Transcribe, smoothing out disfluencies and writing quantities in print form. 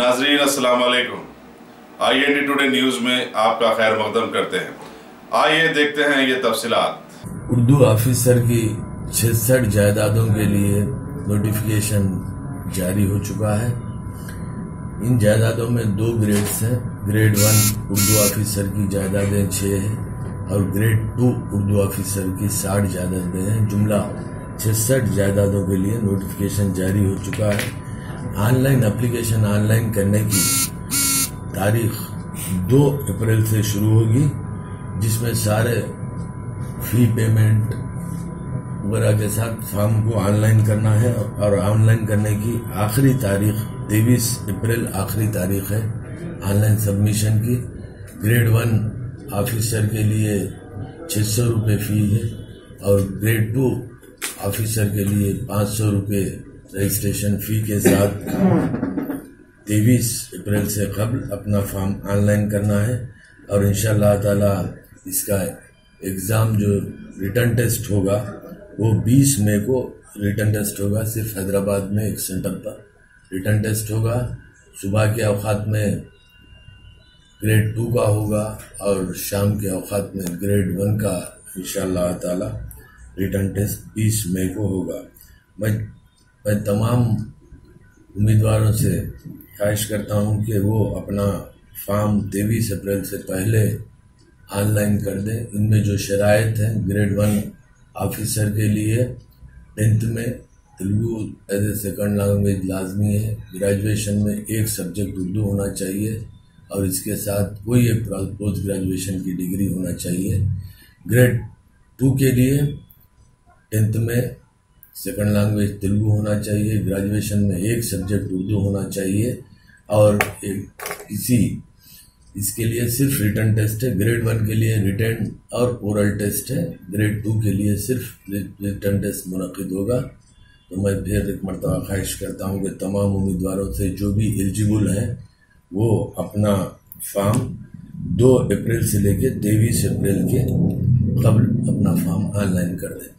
नाजरीन अस्सलाम वालेकुम। IND टुडे न्यूज़ में आपका खैर मकदम करते हैं। आइए देखते हैं ये तफसीलात। उर्दू ऑफिसर की 66 जायदादों के लिए नोटिफिकेशन जारी हो चुका है। इन जायदादों में 2 ग्रेड्स हैं। ग्रेड 1 उर्दू ऑफिसर की जायदादें 6 हैं और ग्रेड 2 उर्दू ऑफिसर की 60 जायदादें हैं। जुमला 66 जायदादों के लिए नोटिफिकेशन जारी हो चुका है। ऑनलाइन एप्लीकेशन ऑनलाइन करने की तारीख 2 अप्रैल से शुरू होगी, जिसमें सारे फी पेमेंट वगैरह के साथ फॉर्म को ऑनलाइन करना है और ऑनलाइन करने की आखिरी तारीख 23 अप्रैल आखिरी तारीख है ऑनलाइन सबमिशन की। ग्रेड 1 ऑफिसर के लिए 600 रुपये फी है और ग्रेड 2 ऑफिसर के लिए 500 रुपये रजिस्ट्रेशन फी के साथ 23 अप्रैल से कबल अपना फॉर्म ऑनलाइन करना है और इंशाअल्लाह ताला इसका एग्ज़ाम जो रिटर्न टेस्ट होगा वो 20 मई को रिटर्न टेस्ट होगा। सिर्फ हैदराबाद में एक सेंटर पर रिटर्न टेस्ट होगा। सुबह के औकात में ग्रेड 2 का होगा और शाम के औकात में ग्रेड 1 का इंशाअल्लाह ताला रिटर्न टेस्ट 20 मई को होगा। मैं तमाम उम्मीदवारों से ख्वाहिश करता हूं कि वो अपना फॉर्म 23 अप्रैल से पहले ऑनलाइन कर दें। इनमें जो शराइत हैं, ग्रेड 1 ऑफिसर के लिए 10th में Telugu as a second language लाजमी है। ग्रेजुएशन में एक सब्जेक्ट उर्दू होना चाहिए और इसके साथ कोई एक पोस्ट ग्रेजुएशन की डिग्री होना चाहिए। ग्रेड 2 के लिए 10th में सेकंड लैंग्वेज तेलुगु होना चाहिए। ग्रेजुएशन में एक सब्जेक्ट उर्दू होना चाहिए और इसके लिए सिर्फ रिटर्न टेस्ट है। ग्रेड 1 के लिए रिटर्न और ओरल टेस्ट है। ग्रेड 2 के लिए सिर्फ रिटर्न टेस्ट मुनक़िद होगा। तो मैं फिर एक मरतबा ख्वाहिश करता हूँ कि तमाम उम्मीदवारों से जो भी एलिजिबल हैं वो अपना फॉर्म 2 अप्रैल से लेकर 23 अप्रैल के कबल अपना फॉर्म ऑनलाइन कर दें।